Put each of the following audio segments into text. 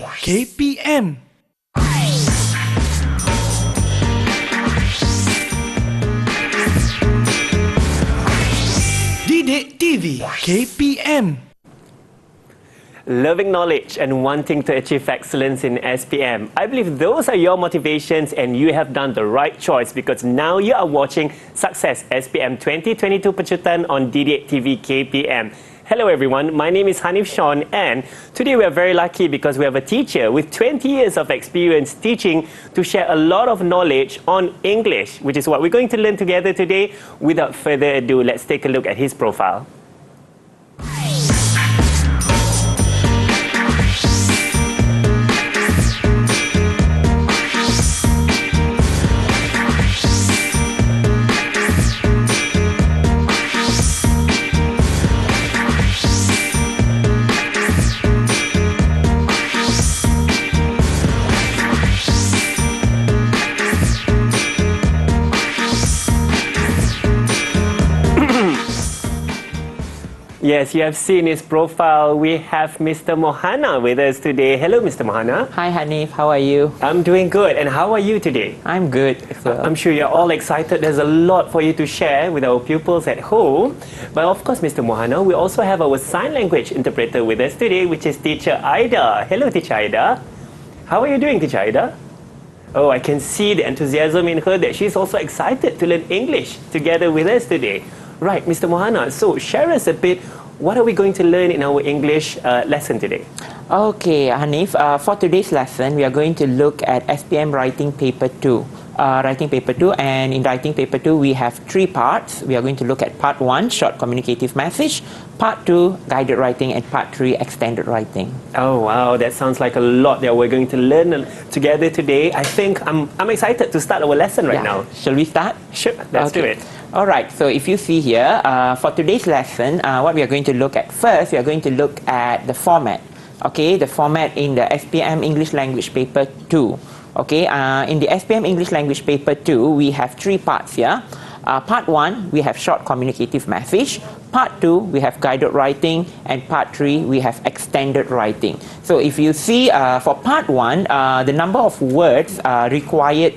KPM. Didik TV KPM. Loving knowledge and wanting to achieve excellence in SPM. I believe those are your motivations and you have done the right choice because now you are watching Success SPM 2022 Pecutan on Didik TV KPM. Hello everyone, my name is Hanif Sean and today we are very lucky because we have a teacher with 20 years of experience teaching to share a lot of knowledge on English, which is what we're going to learn together today. Without further ado, let's take a look at his profile. Yes, you have seen his profile. We have Mr. Mohana with us today. Hello, Mr. Mohana. Hi, Hanif. How are you? I'm doing good. And how are you today? I'm good. I'm sure you're all excited. There's a lot for you to share with our pupils at home. But of course, Mr. Mohana, we also have our sign language interpreter with us today, which is Teacher Aida. Hello, Teacher Aida. How are you doing, Teacher Aida? Oh, I can see the enthusiasm in her that she's also excited to learn English together with us today. Right, Mr. Mohana, so share us a bit, what are we going to learn in our English lesson today? Okay, Hanif, for today's lesson, we are going to look at SPM Writing Paper 2. And in Writing Paper 2, we have 3 parts. We are going to look at Part 1, Short Communicative Message, Part 2, Guided Writing, and Part 3, Extended Writing. Oh, wow, that sounds like a lot that we're going to learn together today. I think I'm excited to start our lesson right now. Shall we start? Sure, let's do it. Alright, so if you see here, for today's lesson, what we are going to look at first, we are going to look at the format. Okay, the format in the SPM English Language Paper 2. Okay, in the SPM English Language Paper 2, we have 3 parts here. Part 1, we have short communicative message. Part 2, we have guided writing. And Part 3, we have extended writing. So if you see, for Part 1, the number of words required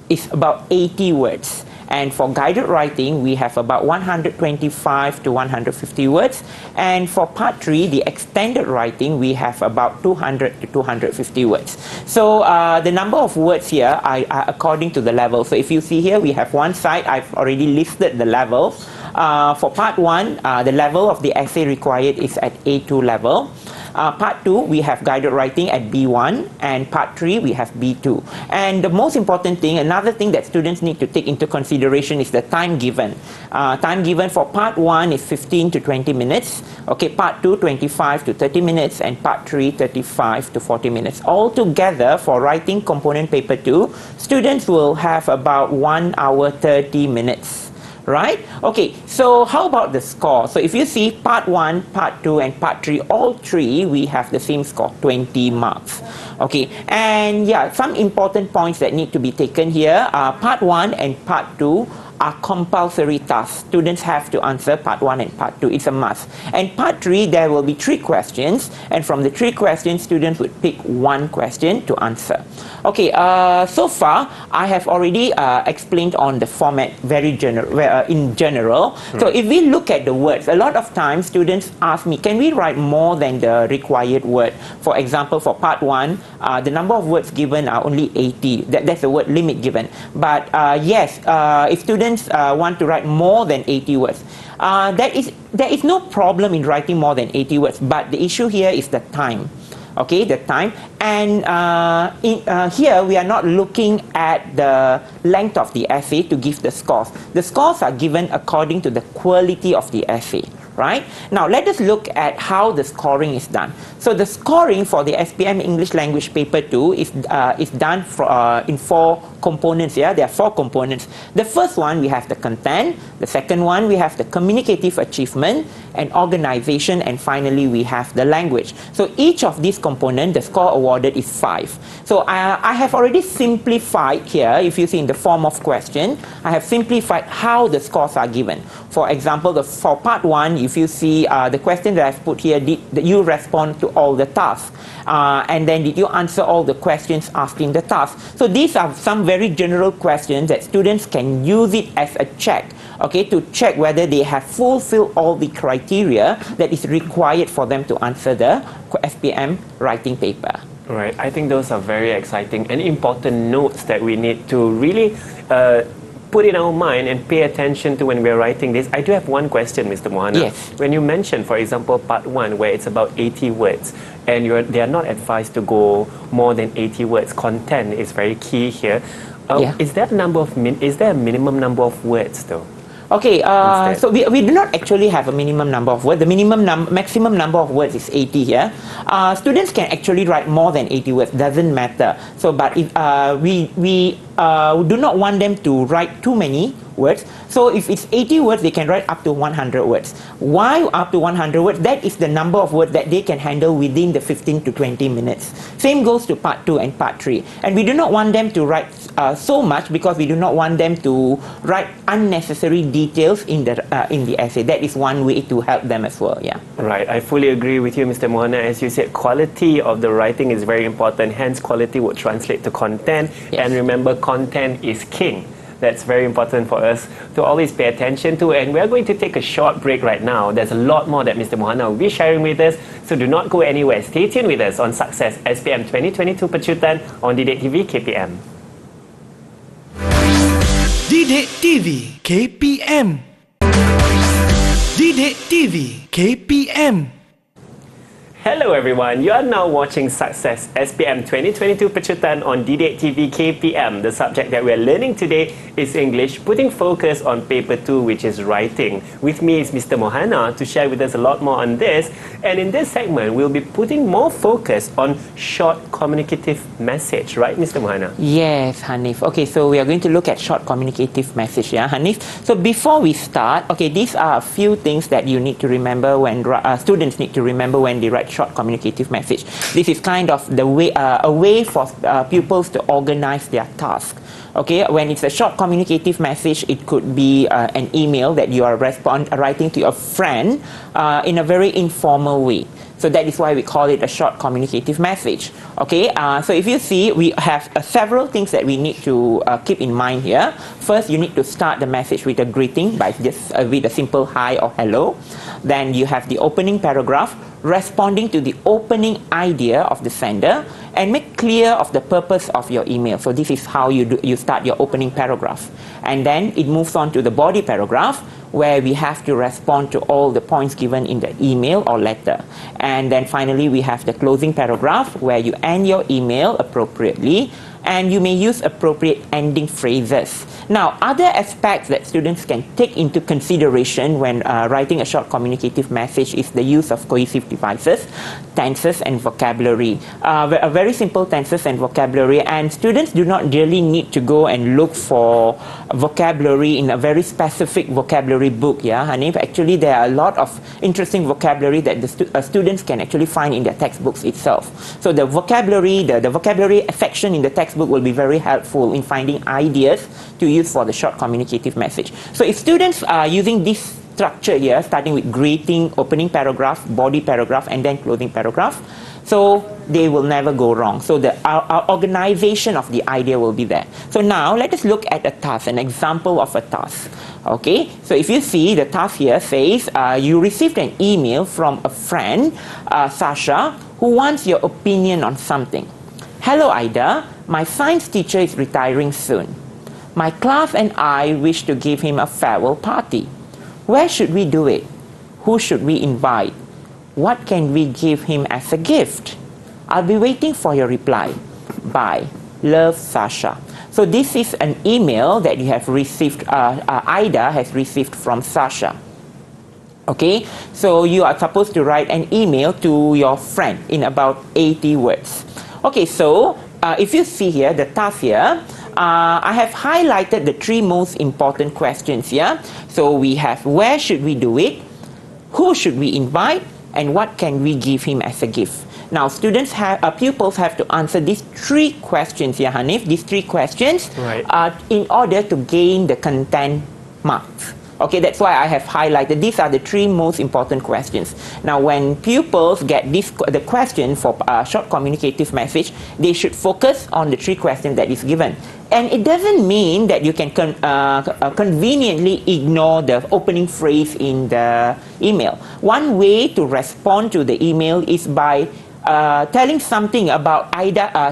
is about 80 words. And for guided writing, we have about 125 to 150 words. And for Part 3, the extended writing, we have about 200 to 250 words. So the number of words here are according to the level. So if you see here, we have one side, I've already listed the levels. For Part 1, the level of the essay required is at A2 level. Part 2, we have guided writing at B1, and Part 3, we have B2. And the most important thing, another thing that students need to take into consideration is the time given. Time given for Part 1 is 15 to 20 minutes. Okay, Part 2, 25 to 30 minutes, and Part 3, 35 to 40 minutes. Altogether, for writing component paper 2, students will have about 1 hour 30 minutes. Right? Okay, so how about the score? So if you see Part 1, Part 2, and Part 3, all 3, we have the same score, 20 marks. Okay, and yeah, some important points that need to be taken here. Part 1 and Part 2 are compulsory tasks. Students have to answer Part 1 and Part 2. It's a must. And Part 3, there will be 3 questions. And from the 3 questions, students would pick 1 question to answer. Okay, so far, I have already explained on the format in general. So if we look at the words, a lot of times students ask me, can we write more than the required word? For example, for Part 1, the number of words given are only 80. That's the word limit given. But yes, if students want to write more than 80 words, there is no problem in writing more than 80 words, but the issue here is the time. Okay, the time. And here we are not looking at the length of the essay to give the scores. The scores are given according to the quality of the essay. Right? Now, let us look at how the scoring is done. So, the scoring for the SPM English Language Paper 2 is done in 4 components here. There are 4 components. The first one, we have the content. The second one, we have the communicative achievement and organization. And finally, we have the language. So each of these components, the score awarded is 5. So I have already simplified here, if you see in the form of question, I have simplified how the scores are given. For example, for part 1, if you see the question that I've put here, did you respond to all the tasks? And then did you answer all the questions asked in the task? So these are some very general questions that students can use it as a check, okay, to check whether they have fulfilled all the criteria that is required for them to answer the SPM writing paper. Right, I think those are very exciting and important notes that we need to really put in our mind and pay attention to when we're writing this. I do have one question, Mr. Mohana. Yes. When you mentioned, for example, part 1, where it's about 80 words, and they are not advised to go more than 80 words. Content is very key here. Is there a minimum number of words though? Okay, so we do not actually have a minimum number of words. The maximum number of words is 80 here. Students can actually write more than 80 words, doesn't matter. So, but if we do not want them to write too many words. So if it's 80 words, they can write up to 100 words. Why up to 100 words? That is the number of words that they can handle within the 15 to 20 minutes. Same goes to part 2 and part 3. And we do not want them to write so much because we do not want them to write unnecessary details in the essay. That is one way to help them as well. Yeah. Right. I fully agree with you, Mr. Mohana. As you said, quality of the writing is very important. Hence, quality would translate to content. Yes. And remember, content is king. That's very important for us to always pay attention to. And we're going to take a short break right now. There's a lot more that Mr. Mohana will be sharing with us. So do not go anywhere. Stay tuned with us on Success SPM 2022 Pacutan on Didik TV KPM. Didik TV KPM. Didik TV KPM. Hello everyone, you are now watching Success SPM 2022 Pacutan on Didik TV KPM. The subject that we are learning today is English, putting focus on paper 2, which is writing. With me is Mr. Mohana to share with us a lot more on this. And in this segment, we'll be putting more focus on short communicative message, right Mr. Mohana? Yes, Hanif. Okay, so we are going to look at short communicative message, yeah, Hanif? So before we start, okay, these are a few things that you need to remember when students need to remember when they write short communicative message. This is kind of the way, a way for pupils to organize their task. Okay, when it's a short communicative message, it could be an email that you are writing to your friend in a very informal way. So that is why we call it a short communicative message. Okay, so if you see, we have several things that we need to keep in mind here. First, you need to start the message with a greeting by just with a simple hi or hello. Then you have the opening paragraph, responding to the opening idea of the sender, and make clear of the purpose of your email. So this is how you start your opening paragraph. And then it moves on to the body paragraph, where we have to respond to all the points given in the email or letter. And then finally, we have the closing paragraph, where you end your email appropriately, and you may use appropriate ending phrases. Now, other aspects that students can take into consideration when writing a short communicative message is the use of cohesive devices, tenses, and vocabulary. A very simple tenses and vocabulary, and students do not really need to go and look for vocabulary in a very specific vocabulary book. Yeah, Hanif? Actually, there are a lot of interesting vocabulary that the students can actually find in their textbooks itself. So the vocabulary, the vocabulary section in the textbook will be very helpful in finding ideas to use for the short communicative message. So if students are using this structure here, starting with greeting, opening paragraph, body paragraph, and then closing paragraph, so they will never go wrong. So our organization of the idea will be there. So now let us look at a task, an example of a task. Okay, so if you see the task here says you received an email from a friend, Sasha, who wants your opinion on something. Hello Ida, my science teacher is retiring soon. My class and I wish to give him a farewell party. Where should we do it? Who should we invite? What can we give him as a gift? I'll be waiting for your reply. Bye. Love, Sasha. So this is an email that you have received, Ida has received from Sasha. Okay, so you are supposed to write an email to your friend in about 80 words. Okay, so if you see here, the task here, I have highlighted the 3 most important questions here. So we have where should we do it, who should we invite, and what can we give him as a gift. Now, pupils have to answer these 3 questions here, Hanif, these 3 questions Right. in order to gain the content marks. Okay, that's why I have highlighted these are the 3 most important questions. Now, when pupils get the question for a short communicative message, they should focus on the 3 questions that is given. And it doesn't mean that you can conveniently ignore the opening phrase in the email. One way to respond to the email is by telling something about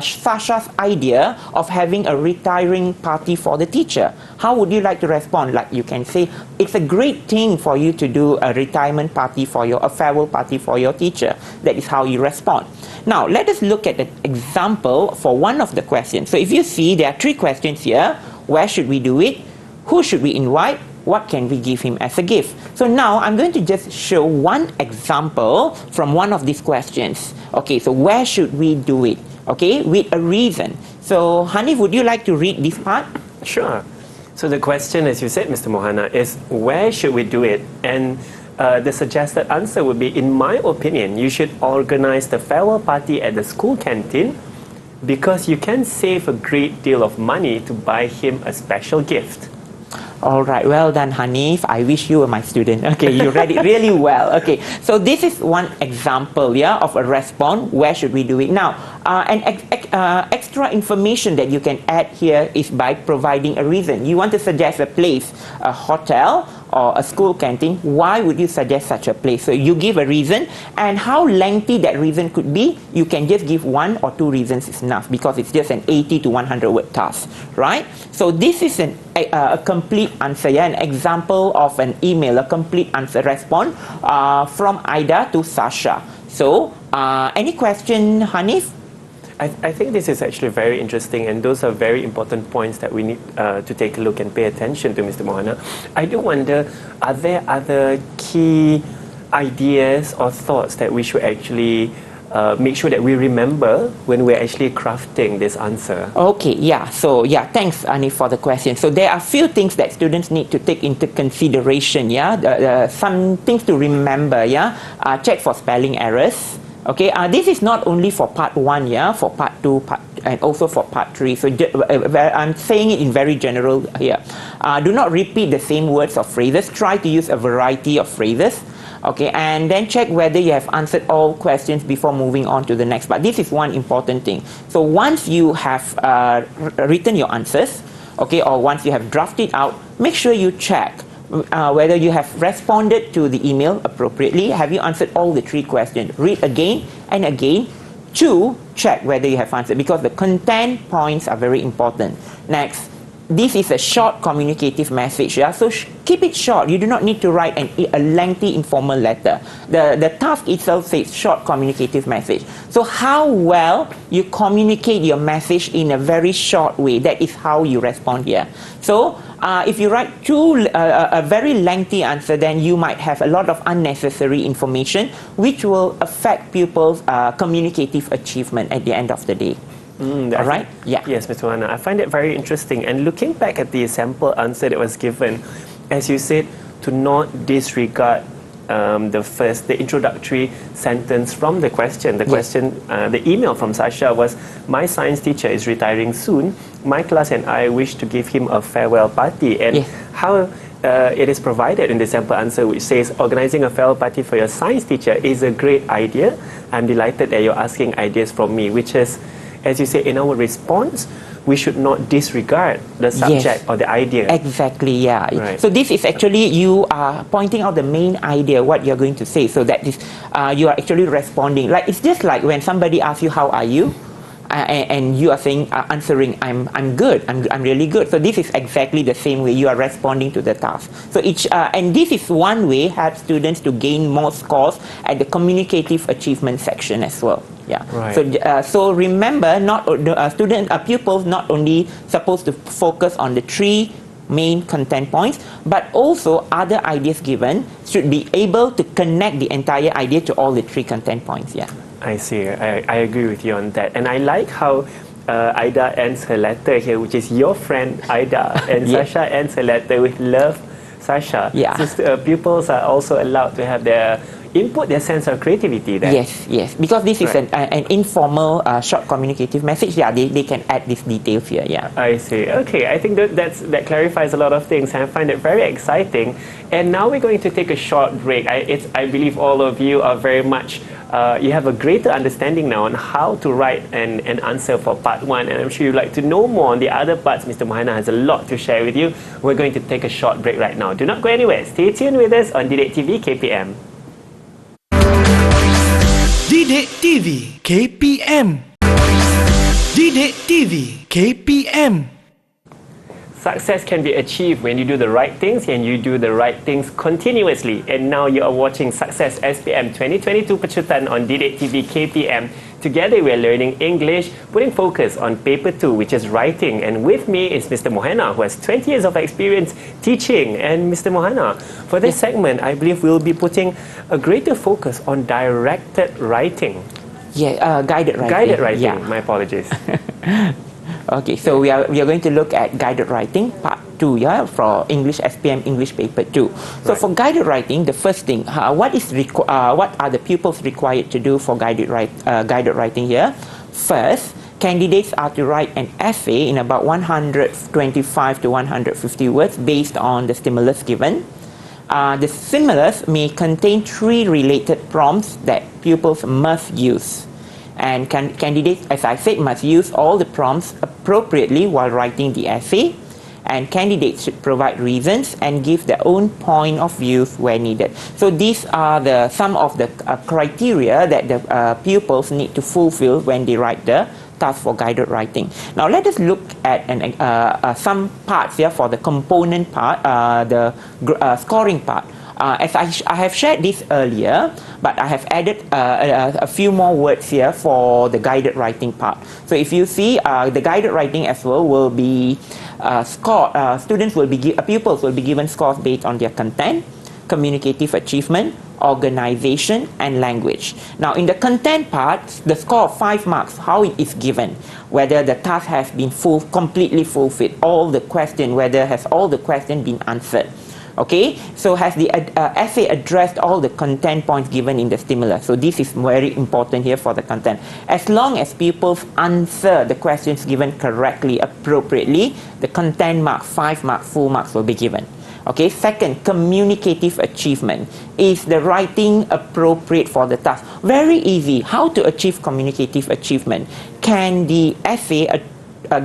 Sasha's idea of having a retiring party for the teacher. How would you like to respond? Like you can say, it's a great thing for you to do a retirement party a farewell party for your teacher. That is how you respond. Now, let us look at an example for one of the questions. So if you see, there are 3 questions here. Where should we do it? Who should we invite? What can we give him as a gift? So now I'm going to just show one example from one of these questions. Okay, so where should we do it? Okay, with a reason. So Hanif, would you like to read this part? Sure. So the question, as you said, Mr. Mohana, is where should we do it? And the suggested answer would be, in my opinion, you should organize the farewell party at the school canteen because you can save a great deal of money to buy him a special gift. All right, well done, Hanif. I wish you were my student. Okay, you read it really well. Okay, so this is one example, yeah, of a response. Where should we do it? Now, extra information that you can add here is by providing a reason. You want to suggest a place, a hotel, or a school canteen. Why would you suggest such a place? So you give a reason, and how lengthy that reason could be, you can just give 1 or 2 reasons is enough because it's just an 80 to 100 word task, right? So this is a complete answer, yeah, an example of an email, a complete answer response from Ida to Sasha. So any question, Hanif? I think this is actually very interesting, and those are very important points that we need to take a look and pay attention to, Mr. Mohana. I do wonder, are there other key ideas or thoughts that we should actually make sure that we remember when we're actually crafting this answer? Okay, yeah. So, yeah, thanks, Anif, for the question. So, there are few things that students need to take into consideration, yeah. Some things to remember, yeah. Check for spelling errors. Okay, this is not only for part 1, yeah, for part 2, and also for part 3. So, I'm saying it in very general here. Do not repeat the same words or phrases. Try to use a variety of phrases. Okay, and then check whether you have answered all questions before moving on to the next. But this is one important thing. So once you have written your answers, okay, or once you have drafted out, make sure you check whether you have responded to the email appropriately. Have you answered all the 3 questions? Read again and again to check whether you have answered, because the content points are very important. Next, this is a short communicative message, yeah? So keep it short. You do not need to write a lengthy informal letter. The task itself says short communicative message. So how well you communicate your message in a very short way, that is how you respond here. So if you write a very lengthy answer, then you might have a lot of unnecessary information which will affect pupils' communicative achievement at the end of the day. All right? Yeah. Yes, Mr. Mohana, I find it very interesting. And looking back at the sample answer that was given, as you said, to not disregard the introductory sentence from the question. The question, the email from Sasha was, my science teacher is retiring soon. My class and I wish to give him a farewell party. And how it is provided in the sample answer, which says, organizing a farewell party for your science teacher is a great idea. I'm delighted that you're asking ideas from me, which is, as you say, in our response, we should not disregard the subject or the idea. Exactly, yeah. Right. So this is actually, you are pointing out the main idea, what you're going to say. So that is, you are actually responding. Like, it's just like when somebody asks you, how are you? And you are saying, answering, I'm good, I'm really good. So this is exactly the same way you are responding to the task. So and this is one way help students to gain more scores at the communicative achievement section as well. Yeah. Right. So remember, pupils not only supposed to focus on the 3 main content points, but also other ideas given should be able to connect the entire idea to all the 3 content points. Yeah. I see. I agree with you on that. And I like how Ida ends her letter here, which is your friend Ida, and Yeah. Sasha ends her letter with love, Sasha. Yeah. So pupils are also allowed to have their input, their sense of creativity there. Yes, because this is Right. an informal short communicative message. Yeah, they can add these details here. Yeah. I see. Okay, I think that clarifies a lot of things, and I find it very exciting. And now we're going to take a short break. I believe all of you are very much, you have a greater understanding now on how to write an answer for part 1, and I'm sure you'd like to know more on the other parts. Mr. Mohana has a lot to share with you. We're going to take a short break right now. Do not go anywhere. Stay tuned with us on Didik TV KPM. Didik TV KPM. Didik TV KPM. Success can be achieved when you do the right things and you do the right things continuously. And now you are watching Success SPM 2022 Pecutan on Didik TV KPM. Together we are learning English, putting focus on paper 2, which is writing. And with me is Mr. Mohana, who has 20 years of experience teaching. And Mr. Mohana, for this segment, I believe we'll be putting a greater focus on directed writing. Yeah, guided writing. Guided writing, Yeah. my apologies. Okay, so we are going to look at guided writing part 2, yeah, for English SPM English paper 2. So Right. for guided writing, the first thing, what are the pupils required to do for guided writing here? First, candidates are to write an essay in about 125 to 150 words based on the stimulus given. The stimulus may contain 3 related prompts that pupils must use. And candidates, as I said, must use all the prompts appropriately while writing the essay. And candidates should provide reasons and give their own point of views where needed. So these are some of the criteria that the pupils need to fulfill when they write the task for guided writing. Now let us look at some parts here for the component part, the scoring part. As I have shared this earlier, but I have added a few more words here for the guided writing part. So if you see, the guided writing as well will be pupils will be given scores based on their content, communicative achievement, organization, and language. Now in the content part, the score of 5 marks, how it is given, whether the task has been completely fulfilled, whether has all the questions been answered. Okay, so has the essay addressed all the content points given in the stimulus? So this is very important here for the content. As long as pupils answer the questions given correctly, appropriately, the content marks, 5 marks, full marks will be given. Okay, second, communicative achievement. Is the writing appropriate for the task? Very easy. How to achieve communicative achievement? Can the essay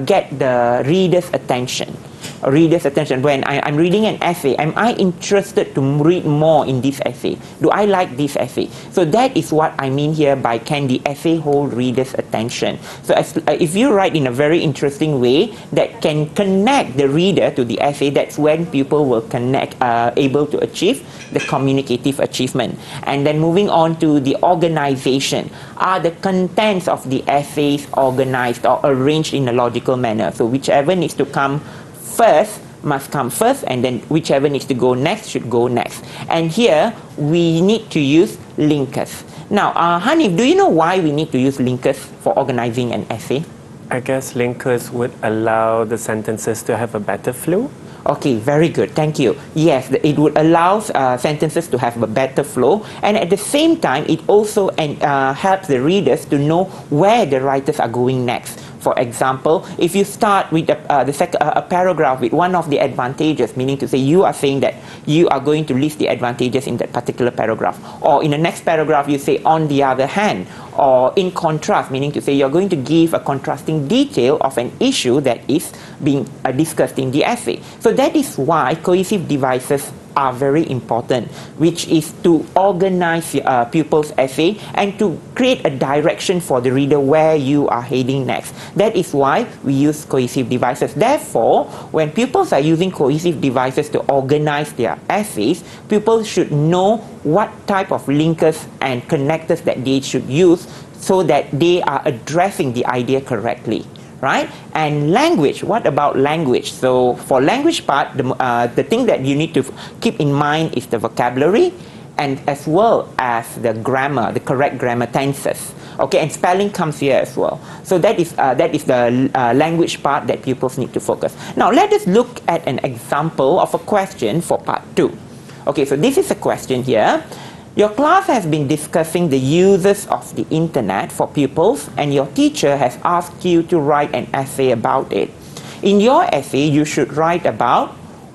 get the reader's attention? When I'm reading an essay, am I interested to read more in this essay? Do I like this essay? So that is what I mean here by can the essay hold reader's attention. So if you write in a very interesting way that can connect the reader to the essay, that's when people will able to achieve the communicative achievement. And then moving on to the organization. Are the contents of the essays organized or arranged in a logical manner? So whichever needs to come first must come first, and then whichever needs to go next should go next. And here we need to use linkers. Now, Hanif, do you know why we need to use linkers for organizing an essay? I guess linkers would allow the sentences to have a better flow. Okay, very good. Thank you. Yes, it would allow sentences to have a better flow, and at the same time, it also helps the readers to know where the writers are going next. For example, if you start with a paragraph with one of the advantages, meaning to say you are saying that you are going to list the advantages in that particular paragraph, or in the next paragraph you say on the other hand, or in contrast, meaning to say you're going to give a contrasting detail of an issue that is being discussed in the essay. So that is why cohesive devices are very important, which is to organize pupils' essay and to create a direction for the reader where you are heading next. That is why we use cohesive devices. Therefore, when pupils are using cohesive devices to organize their essays, pupils should know what type of linkers and connectors that they should use so that they are addressing the idea correctly. Right? And language, what about language? So for language part, the thing that you need to keep in mind is the vocabulary and as well as the grammar, the correct grammar tenses. Okay, and spelling comes here as well. So that is the language part that pupils need to focus. Now let us look at an example of a question for part 2. Okay, so this is a question here. Your class has been discussing the uses of the internet for pupils, and your teacher has asked you to write an essay about it. In your essay, you should write about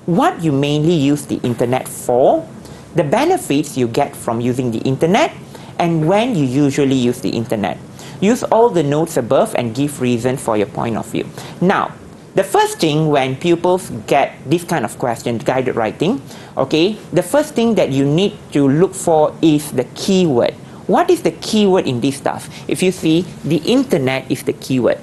what you mainly use the internet for, the benefits you get from using the internet, and when you usually use the internet. Use all the notes above and give reasons for your point of view. Now, the first thing when pupils get this kind of question, guided writing, okay, the first thing that you need to look for is the keyword. What is the keyword in this stuff? If you see, the internet is the keyword.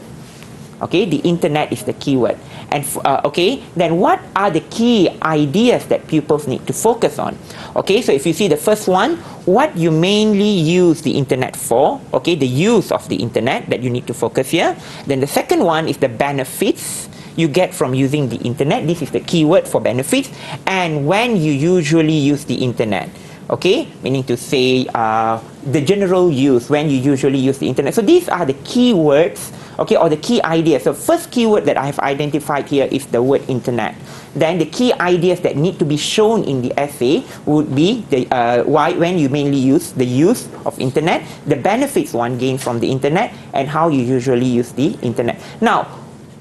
Okay, the internet is the keyword. And okay, then what are the key ideas that pupils need to focus on? Okay, so if you see the first one, what you mainly use the internet for, okay, the use of the internet that you need to focus here. Then the second one is the benefits you get from using the internet. This is the keyword for benefits. And when you usually use the internet. Okay, meaning to say the general use, when you usually use the internet. So these are the keywords, okay, or the key ideas. So first keyword that I have identified here is the word internet. Then the key ideas that need to be shown in the essay would be the when you mainly use the use of internet, the benefits one gains from the internet, and how you usually use the internet. Now,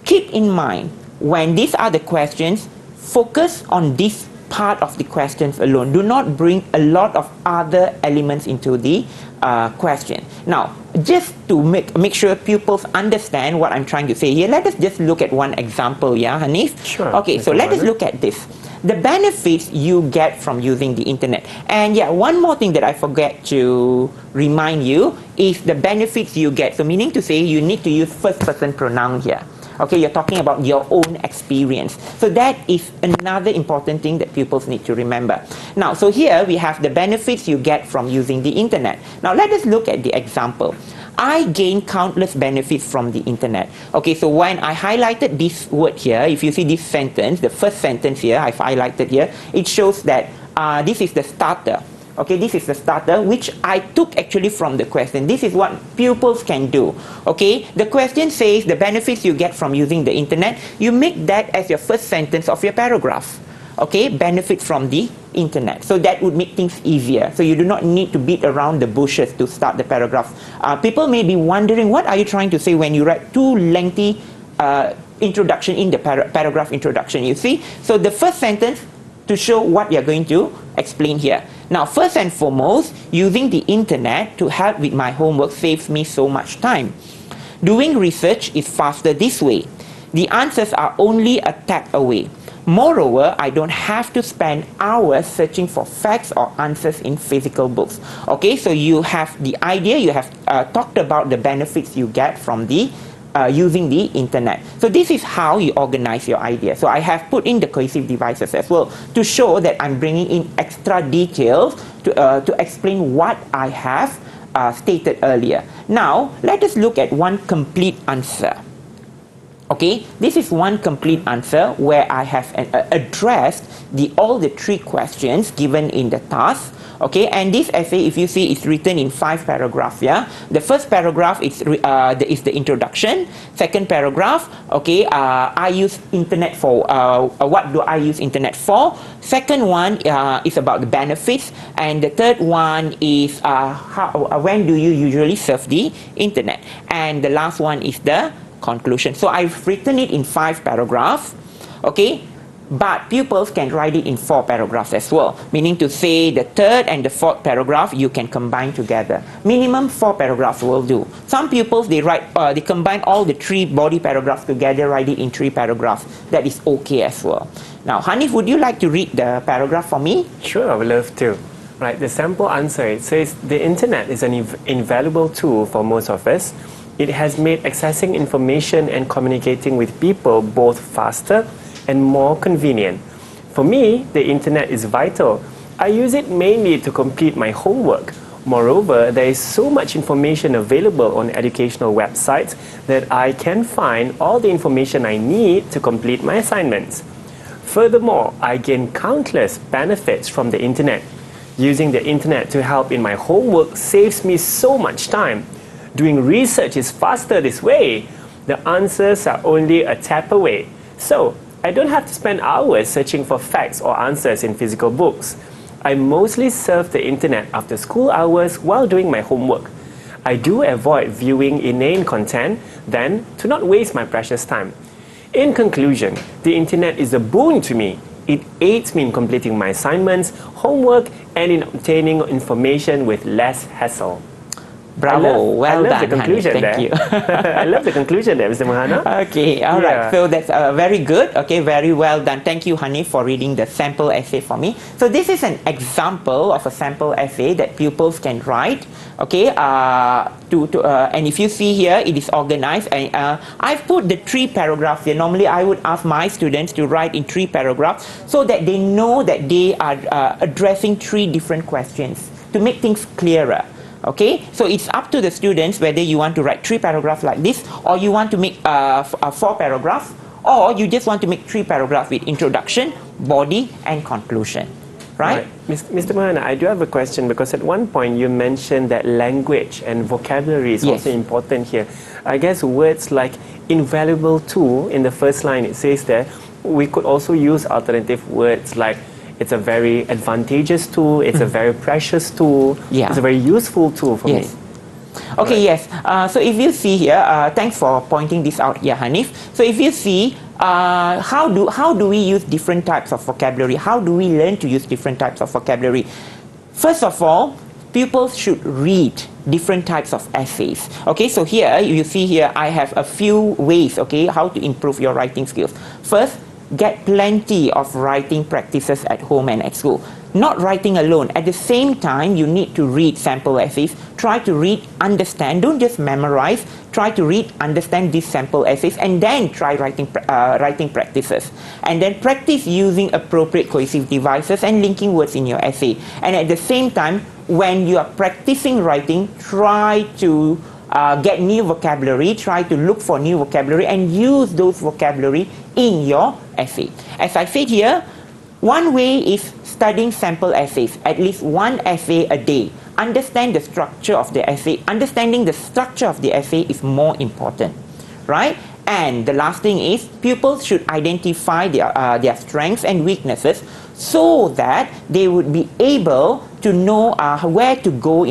keep in mind, when these are the questions, focus on this part of the questions alone. Do not bring a lot of other elements into the question. Now, just to make sure pupils understand what I'm trying to say here, let us just look at one example, yeah, Hanif? Sure. Okay, so let us look at this. The benefits you get from using the internet. And yeah, one more thing that I forget to remind you is the benefits you get. So meaning to say, you need to use first person pronoun here. Okay, you're talking about your own experience. So that is another important thing that pupils need to remember. Now, so here we have the benefits you get from using the internet. Now, let us look at the example. I gain countless benefits from the internet. Okay, so when I highlighted this word here, if you see this sentence, the first sentence here, I've highlighted here, it shows that this is the starter. Okay, this is the starter, which I took actually from the question. This is what pupils can do. Okay, the question says the benefits you get from using the internet. You make that as your first sentence of your paragraph. Okay, benefit from the internet. So that would make things easier. So you do not need to beat around the bushes to start the paragraph. People may be wondering, what are you trying to say when you write too lengthy introduction in the paragraph introduction, you see? So the first sentence to show what you're going to explain here. Now, first and foremost, using the internet to help with my homework saves me so much time. Doing research is faster this way. The answers are only a tap away. Moreover, I don't have to spend hours searching for facts or answers in physical books. Okay, so you have the idea, you have talked about the benefits you get from the using the internet. So this is how you organize your idea. So I have put in the cohesive devices as well to show that I'm bringing in extra details to explain what I have stated earlier. Now, let us look at one complete answer. Okay, this is one complete answer where I have addressed all the 3 questions given in the task. Okay, and this essay, if you see, is written in 5 paragraphs. Yeah, the first paragraph is the introduction. Second paragraph, okay, I use internet for what do I use internet for? Second one is about the benefits, and the third one is when do you usually surf the internet? And the last one is the conclusion. So I've written it in 5 paragraphs. Okay. But pupils can write it in 4 paragraphs as well. Meaning to say the third and the fourth paragraph you can combine together. Minimum 4 paragraphs will do. Some pupils they combine all the 3 body paragraphs together, write it in 3 paragraphs. That is okay as well. Now, Hanif, would you like to read the paragraph for me? Sure, I would love to. Right, the sample answer, it says the internet is an invaluable tool for most of us. It has made accessing information and communicating with people both faster and more convenient. For me, the internet is vital. I use it mainly to complete my homework. Moreover, there is so much information available on educational websites that I can find all the information I need to complete my assignments. Furthermore, I gain countless benefits from the internet. Using the internet to help in my homework saves me so much time. Doing research is faster this way. The answers are only a tap away. So, I don't have to spend hours searching for facts or answers in physical books. I mostly surf the internet after school hours while doing my homework. I do avoid viewing inane content, then to not waste my precious time. In conclusion, the internet is a boon to me. It aids me in completing my assignments, homework, and in obtaining information with less hassle. Bravo, well I love done, the conclusion Hani. Thank there. you. I love the conclusion there, Mr. Mohana. Okay, all Yeah. right. So that's very good. Okay, very well done. Thank you, Hani, for reading the sample essay for me. So this is an example of a sample essay that pupils can write. Okay, and if you see here, it is organized. And I've put the 3 paragraphs here. Normally, I would ask my students to write in 3 paragraphs so that they know that they are addressing 3 different questions to make things clearer. Okay, so it's up to the students whether you want to write 3 paragraphs like this, or you want to make 4 paragraphs, or you just want to make 3 paragraphs with introduction, body, and conclusion. Right? Mr. Mohana, I do have a question because at one point you mentioned that language and vocabulary is Yes. also important here. I guess words like invaluable tool in the first line, it says there, we could also use alternative words like it's a very advantageous tool, it's a very precious tool, Yeah. it's a very useful tool for me. Yes. Okay, yes. So if you see here, thanks for pointing this out here, Hanif. So if you see, how do we use different types of vocabulary? How do we learn to use different types of vocabulary? First of all, pupils should read different types of essays. Okay, so here, you see here, I have a few ways, okay, how to improve your writing skills. First, get plenty of writing practices at home and at school. Not writing alone. At the same time, you need to read sample essays. Try to read, understand. Don't just memorize. Try to read, understand these sample essays, and then try writing practices. And then practice using appropriate cohesive devices and linking words in your essay. And at the same time, when you are practicing writing, try to get new vocabulary, try to look for new vocabulary and use those vocabulary in your essay. As I said here, one way is studying sample essays, at least 1 essay a day. Understand the structure of the essay. Understanding the structure of the essay is more important, right? And the last thing is pupils should identify their strengths and weaknesses so that they would be able to know where to go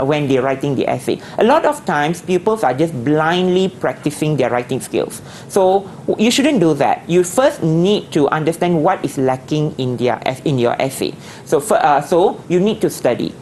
when they're writing the essay. A lot of times pupils are just blindly practicing their writing skills. So you shouldn't do that. You first need to understand what is lacking in your essay. So you need to study.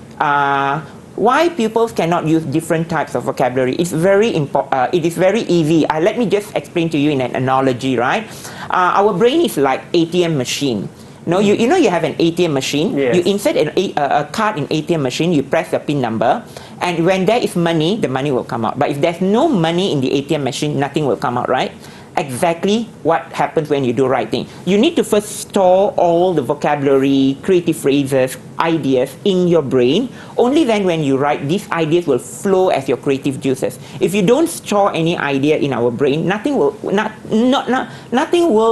Why pupils cannot use different types of vocabulary? It is very easy. Let me just explain to you in an analogy, right? Our brain is like ATM machine. No, you know you have an ATM machine. Yes. You insert a card in ATM machine. You press the PIN number, and when there is money, the money will come out. But if there's no money in the ATM machine, nothing will come out, right? Exactly what happens when you do writing. You need to first store all the vocabulary, creative phrases, ideas in your brain. Only then when you write, these ideas will flow as your creative juices. If you don't store any idea in our brain, nothing will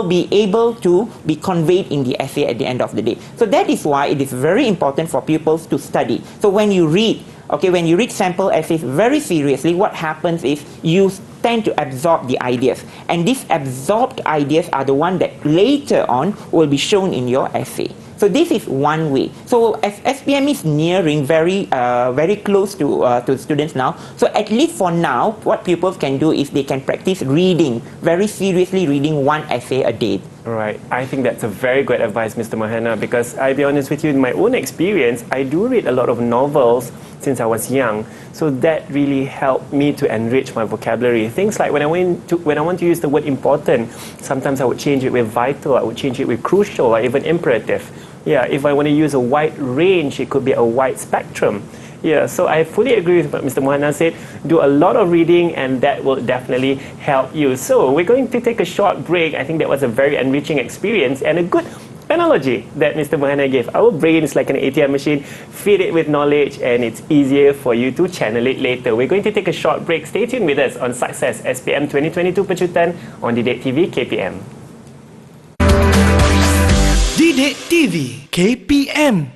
be able to be conveyed in the essay at the end of the day. So that is why it is very important for pupils to study. So when you read sample essays very seriously, what happens is you tend to absorb the ideas. And these absorbed ideas are the ones that later on will be shown in your essay. So this is one way. So as SPM is nearing very close to students now, so at least for now, what pupils can do is they can practice reading, very seriously reading 1 essay a day. Right. I think that's a very good advice, Mr. Mohana, because I'll be honest with you, in my own experience, I do read a lot of novels since I was young. So that really helped me to enrich my vocabulary. Things like when I want to use the word important, sometimes I would change it with vital, I would change it with crucial, or even imperative. Yeah, if I want to use a wide range, it could be a wide spectrum. Yeah, so I fully agree with what Mr. Mohana said. Do a lot of reading and that will definitely help you. So we're going to take a short break. I think that was a very enriching experience and a good analogy that Mr. Mohana gave. Our brain is like an ATM machine. Feed it with knowledge and it's easier for you to channel it later. We're going to take a short break. Stay tuned with us on Success SPM 2022 Pecutan on Didik TV KPM. Didik TV KPM.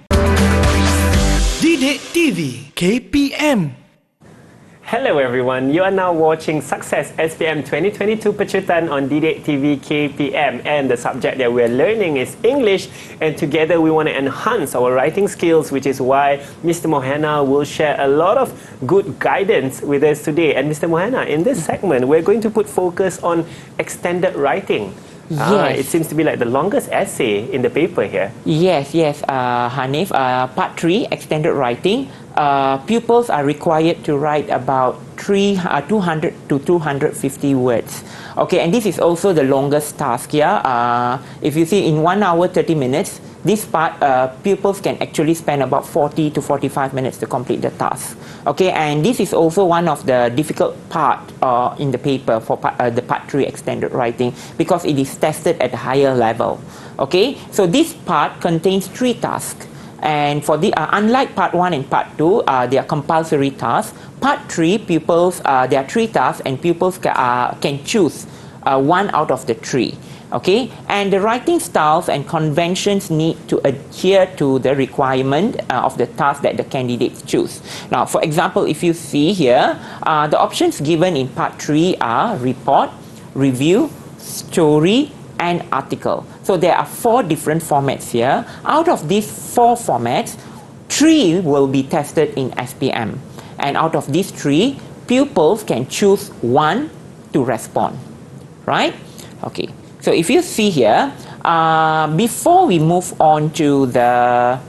Didik TV KPM. Hello everyone, you are now watching Success SPM 2022 Pecutan on Didik TV KPM, and the subject that we are learning is English, and together we want to enhance our writing skills, which is why Mr. Mohana will share a lot of good guidance with us today. And Mr. Mohana, in this segment we're going to put focus on extended writing. Yes. It seems to be like the longest essay in the paper here. Yes, Hanif. Part 3, extended writing. Pupils are required to write about 200 to 250 words. Okay, and this is also the longest task here. If you see in 1 hour 30 minutes, this part pupils can actually spend about 40 to 45 minutes to complete the task. Okay, and this is also one of the difficult part in the paper for the part 3 extended writing, because it is tested at a higher level. Okay, so this part contains 3 tasks. And for the unlike part 1 and part 2, they are compulsory tasks. Part 3, pupils, there are 3 tasks, and pupils can choose 1 out of the 3. Okay, and the writing styles and conventions need to adhere to the requirement of the task that the candidates choose. Now, for example, if you see here, the options given in part 3 are report, review, story, and article. So there are 4 different formats here. Out of these 4 formats, 3 will be tested in SPM. And out of these 3, pupils can choose 1 to respond. Right? Okay. So if you see here, before we move on to the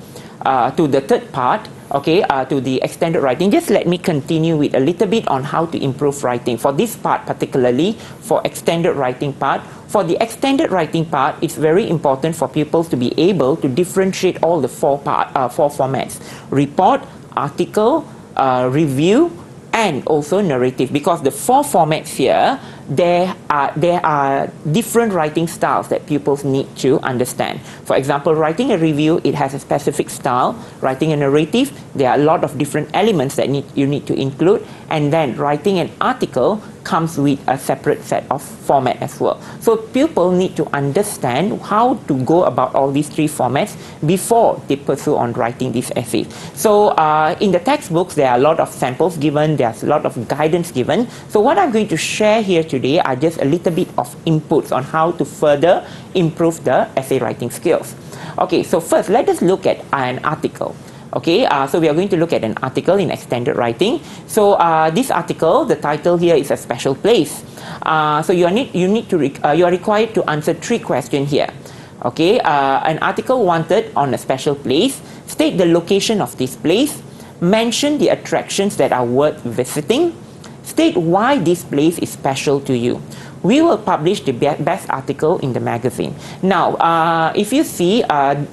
third part, okay, to the extended writing, just let me continue with a little bit on how to improve writing. For this part particularly, for extended writing part, for the extended writing part, it's very important for pupils to be able to differentiate all the 4 formats: report, article, review, and also narrative. Because the 4 formats here, there are different writing styles that pupils need to understand. For example, writing a review, it has a specific style. Writing a narrative, there are a lot of different elements that you need to include. And then writing an article comes with a separate set of format as well. So pupils need to understand how to go about all these 3 formats before they pursue on writing these essays. So in the textbooks, there are a lot of samples given, there's a lot of guidance given. So what I'm going to share here today are just a little bit of inputs on how to further improve the essay writing skills. Okay, so first let us look at an article. Okay, so we are going to look at an article in extended writing. So this article, the title here is A Special Place. So you are required to answer 3 questions here. Okay, an article wanted on a special place. State the location of this place. Mention the attractions that are worth visiting. State why this place is special to you. We will publish the best article in the magazine. Now, if you see,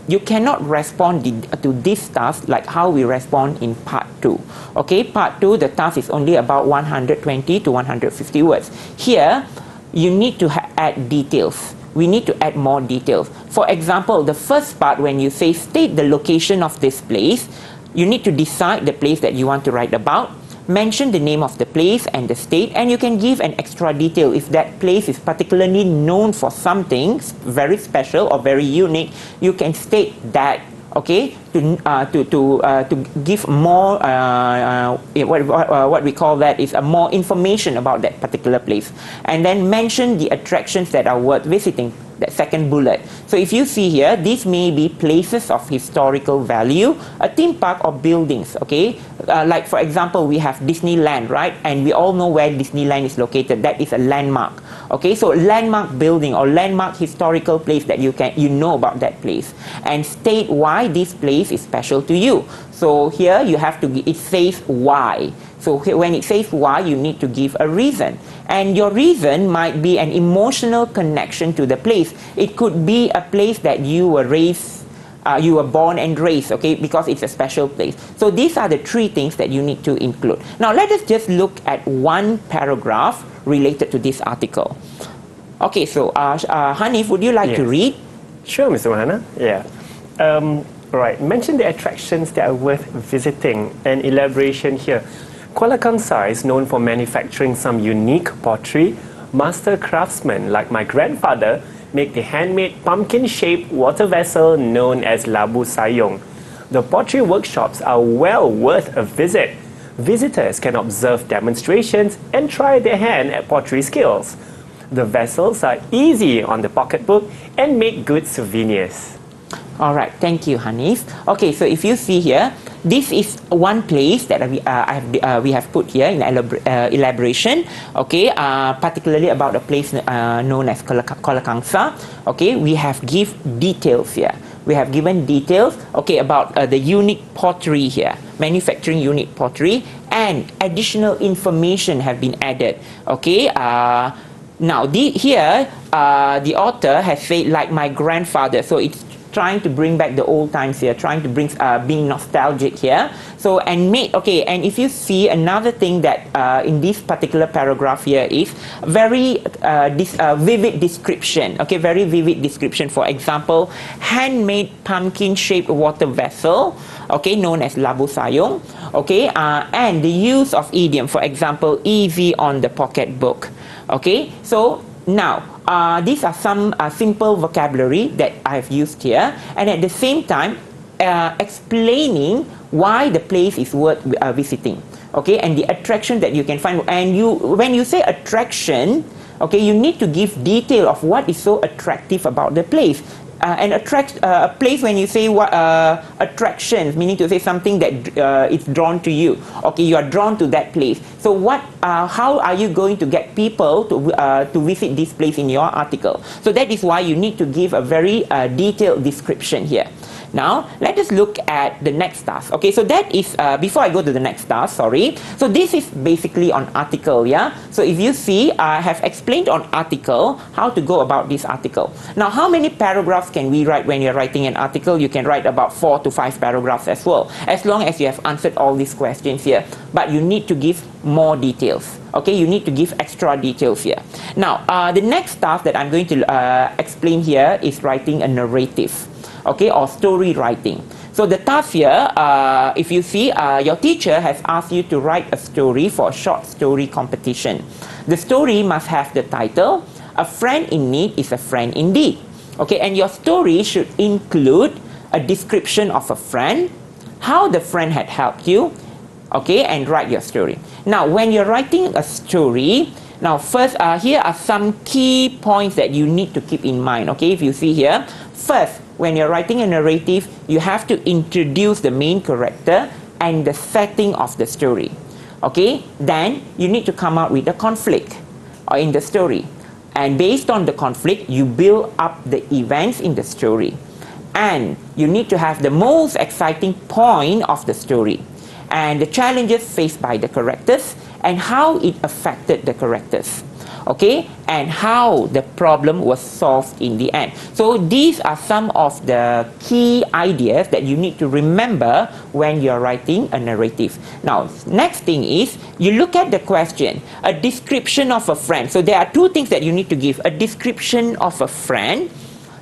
you cannot respond to this task like how we respond in part 2. Okay, part 2, the task is only about 120 to 150 words. Here, you need to add details. We need to add more details. For example, the first part, when you say state the location of this place, you need to decide the place that you want to write about. Mention the name of the place and the state, and you can give an extra detail. If that place is particularly known for something very special or very unique, you can state that, okay, to give more what we call that is more information about that particular place. And then mention the attractions that are worth visiting, that second bullet. So if you see here, these may be places of historical value, a theme park, or buildings. Okay, like for example, we have Disneyland, right? And we all know where Disneyland is located. That is a landmark. Okay, so landmark building or landmark historical place that you know about that place, and state why this place is special to you. So here you have to, it says why. So when it says why, you need to give a reason. And your reason might be an emotional connection to the place. It could be a place that you were raised, you were born and raised, okay, because it's a special place. So these are the 3 things that you need to include. Now let us just look at one paragraph related to this article. Okay, so Hanif, would you like to read? Sure, Mr. Mohana. Yeah. Right. Mention the attractions that are worth visiting. An elaboration here. Kuala Kangsar is known for manufacturing some unique pottery. Master craftsmen like my grandfather make the handmade pumpkin-shaped water vessel known as Labu Sayong. The pottery workshops are well worth a visit. Visitors can observe demonstrations and try their hand at pottery skills. The vessels are easy on the pocketbook and make good souvenirs. All right, thank you, Hanif. Okay, so if you see here, this is one place that we have put here in elaboration. Okay, particularly about a place known as Kolakangsa. Okay, we have give details here. We have given details, okay, about the unique pottery here, manufacturing unique pottery, and additional information have been added. Okay, now here the author has said like my grandfather, so it's trying to bring back the old times here, trying to bring being nostalgic here. So and if you see another thing that in this particular paragraph here is very vivid description. Okay, very vivid description. For example, handmade pumpkin-shaped water vessel, okay, known as labu sayung. Okay, and the use of idiom, for example, easy on the pocketbook. Okay, so now these are some simple vocabulary that I have used here, and at the same time explaining why the place is worth visiting. Okay, and the attraction that you can find. And when you say attraction, okay, you need to give detail of what is so attractive about the place. And a place, when you say what attractions, meaning to say something that is drawn to you. Okay, you are drawn to that place. So how are you going to get people to visit this place in your article? So that is why you need to give a very detailed description here. Now, let us look at the next task. Okay, so that is, before I go to the next task, sorry. So this is basically on article, yeah? So if you see, I have explained on article, how to go about this article. Now, how many paragraphs can we write when you're writing an article? You can write about 4 to 5 paragraphs as well, as long as you have answered all these questions here. But you need to give more details. Okay, you need to give extra details here. Now, the next task that I'm going to explain here is writing a narrative. Okay, or story writing. So the task here, if you see, your teacher has asked you to write a story for a short story competition. The story must have the title, A Friend in Need is a Friend Indeed. Okay, and your story should include a description of a friend, how the friend had helped you, okay, and write your story. Now, when you're writing a story, now first, here are some key points that you need to keep in mind. Okay, if you see here, first, when you're writing a narrative, you have to introduce the main character and the setting of the story. Okay, then you need to come out with a conflict in the story. And based on the conflict, you build up the events in the story. And you need to have the most exciting point of the story, and the challenges faced by the characters, and how it affected the characters. Okay, and how the problem was solved in the end. So these are some of the key ideas that you need to remember when you're writing a narrative. Now, next thing is, you look at the question, a description of a friend. So there are two things that you need to give, a description of a friend,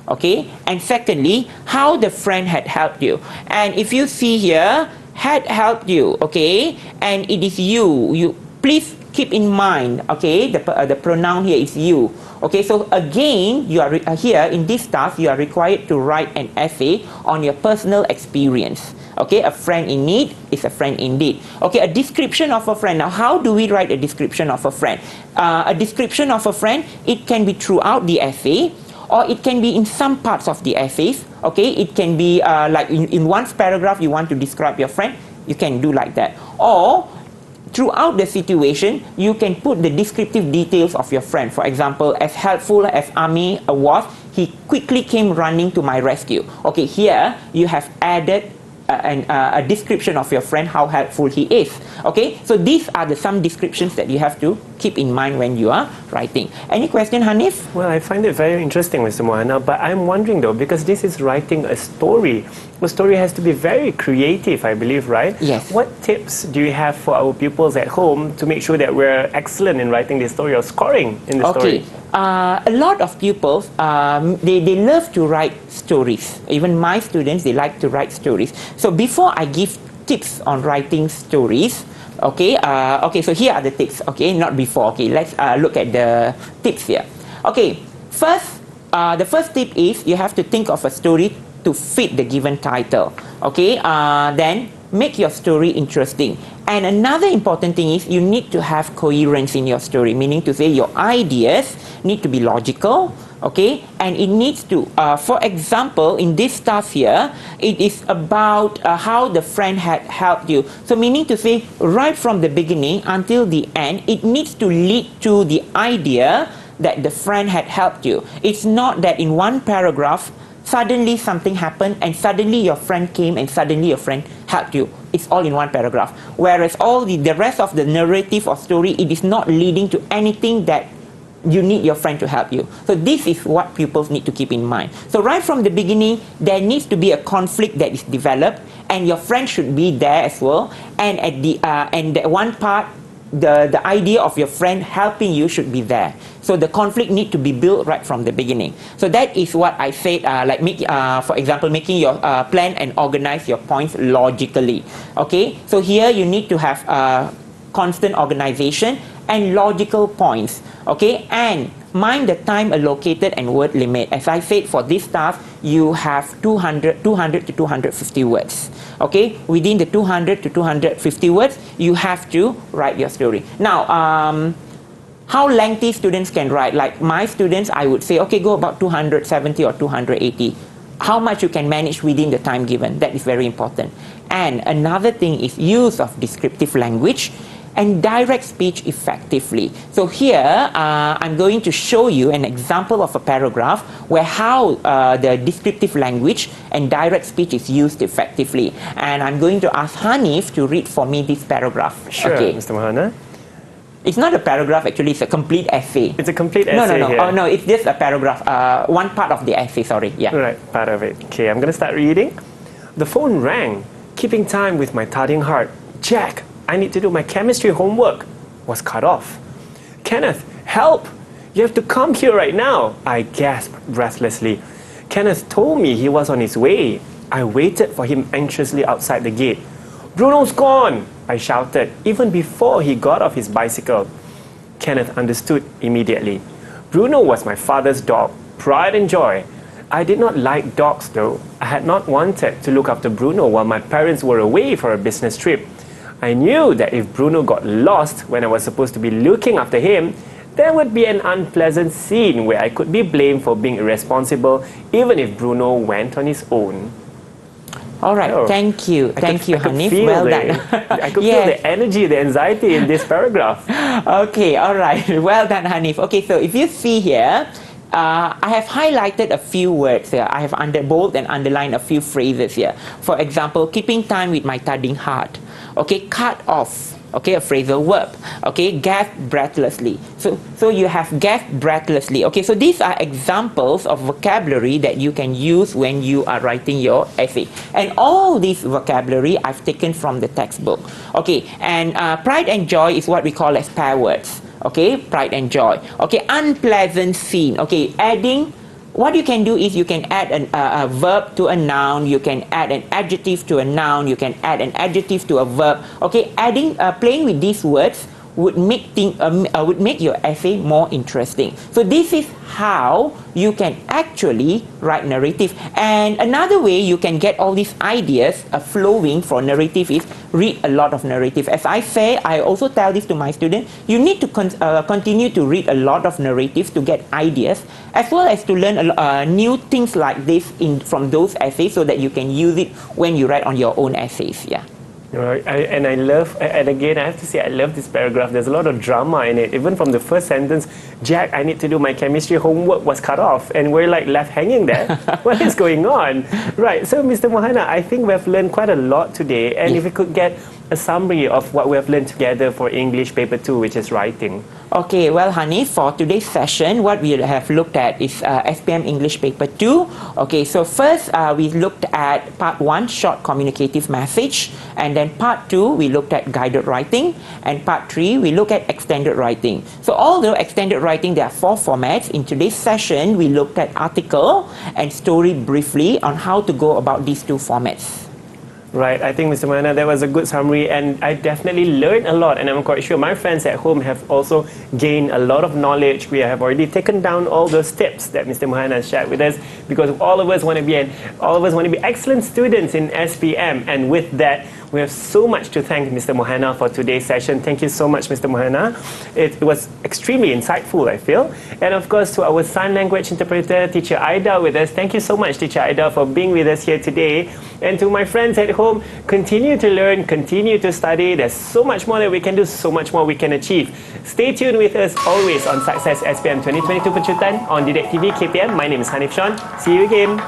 okay, and secondly, how the friend had helped you. And if you see here, had helped you, okay, and it is you please keep in mind, okay, the pronoun here is you. Okay, so again, you are here in this task, you are required to write an essay on your personal experience. Okay, a friend in need is a friend indeed. Okay, a description of a friend. Now, how do we write a description of a friend? A description of a friend, it can be throughout the essay, or it can be in some parts of the essays. Okay, it can be like in one paragraph you want to describe your friend, you can do like that. Or throughout the situation, you can put the descriptive details of your friend. For example, as helpful as Ami was, he quickly came running to my rescue. Okay, here you have added a description of your friend, how helpful he is. Okay, so these are some descriptions that you have to keep in mind when you are writing. Any question, Hanif? Well, I find it very interesting, Mr. Mohana, but I'm wondering though, because this is writing a story has to be very creative, I believe, right? Yes. What tips do you have for our pupils at home to make sure that we're excellent in writing this story or scoring in the story? A lot of pupils, they love to write stories. Even my students, they like to write stories. So before I give tips on writing stories, okay, so here are the tips, okay, not before, okay, let's look at the tips here. Okay, first, the first tip is you have to think of a story to fit the given title. Okay, then make your story interesting. And another important thing is you need to have coherence in your story, meaning to say your ideas need to be logical, okay, and it needs to, for example, in this task here, it is about how the friend had helped you. So meaning to say, right from the beginning until the end, it needs to lead to the idea that the friend had helped you. It's not that in one paragraph, suddenly something happened and suddenly your friend came and suddenly your friend helped you. It's all in one paragraph. Whereas all the rest of the narrative or story, it is not leading to anything that you need your friend to help you. So this is what pupils need to keep in mind. So right from the beginning, there needs to be a conflict that is developed, and your friend should be there as well. And at the one part, the idea of your friend helping you should be there. So the conflict need to be built right from the beginning. So that is what I said, for example, making your plan and organize your points logically. Okay, so here you need to have constant organization and logical points. Okay, and mind the time allocated and word limit. As I said, for this task, you have 200 to 250 words. Okay, within the 200 to 250 words, you have to write your story. Now, how lengthy students can write? Like my students, I would say, okay, go about 270 or 280. How much you can manage within the time given, that is very important. And another thing is use of descriptive language and direct speech effectively. So here, I'm going to show you an example of a paragraph where how the descriptive language and direct speech is used effectively. And I'm going to ask Hanif to read for me this paragraph. Sure, okay. Mr. Mohana. It's not a paragraph, actually, it's a complete essay. It's a complete essay No. here. Oh, no, it's just a paragraph. One part of the essay, sorry. Yeah. Right, part of it. Okay, I'm going to start reading. The phone rang, keeping time with my thudding heart. Jack, I need to do my chemistry homework. Was cut off. Kenneth, help! You have to come here right now. I gasped breathlessly. Kenneth told me he was on his way. I waited for him anxiously outside the gate. Bruno's gone! I shouted, even before he got off his bicycle. Kenneth understood immediately. Bruno was my father's dog, pride and joy. I did not like dogs though. I had not wanted to look after Bruno while my parents were away for a business trip. I knew that if Bruno got lost when I was supposed to be looking after him, there would be an unpleasant scene where I could be blamed for being irresponsible even if Bruno went on his own. All right, thank you, Hanif. Well done. I could feel the energy, the anxiety in this paragraph. Okay, all right. Well done, Hanif. Okay, so if you see here, I have highlighted a few words here. I have bold and underlined a few phrases here. For example, keeping time with my thudding heart. Okay, cut off. Okay, a phrasal verb. Okay, gasp breathlessly. So you have gasp breathlessly. Okay, so these are examples of vocabulary that you can use when you are writing your essay. And all this vocabulary I've taken from the textbook. Okay, and pride and joy is what we call as pair words. Okay, pride and joy. Okay, unpleasant scene. Okay, adding. What you can do is you can add a verb to a noun, you can add an adjective to a noun, you can add an adjective to a verb. Okay, playing with these words would make your essay more interesting. So this is how you can actually write narrative. And another way you can get all these ideas flowing for narrative is read a lot of narrative. As I say, I also tell this to my students, you need to continue to read a lot of narratives to get ideas, as well as to learn new things like this from those essays so that you can use it when you write on your own essays. Yeah. Right. And again, I have to say, I love this paragraph. There's a lot of drama in it. Even from the first sentence, Jack, I need to do my chemistry homework, was cut off. And we're like left hanging there. What is going on? Right. So, Mr. Mohana, I think we've learned quite a lot today. And if we could get a summary of what we have learned together for English paper 2, which is writing. Okay, well, Hanif, for today's session, what we have looked at is SPM English paper 2. Okay, so first we looked at part 1, short communicative message, and then part 2, we looked at guided writing, and part 3, we look at extended writing. So although extended writing, there are 4 formats, in today's session, we looked at article and story briefly on how to go about these 2 formats. Right, I think Mr. Mohana, that was a good summary, and I definitely learned a lot, and I'm quite sure my friends at home have also gained a lot of knowledge. We have already taken down all those tips that Mr. Mohana has shared with us, because all of us want to be excellent students in SPM, and with that, we have so much to thank Mr. Mohana for today's session. Thank you so much, Mr. Mohana. It was extremely insightful, I feel. And of course, to our sign language interpreter, Teacher Aida, with us. Thank you so much, Teacher Aida, for being with us here today. And to my friends at home, continue to learn, continue to study. There's so much more that we can do, so much more we can achieve. Stay tuned with us always on Success SPM 2022 Pencutan on Didik TV KPM. My name is Hanif Sean. See you again.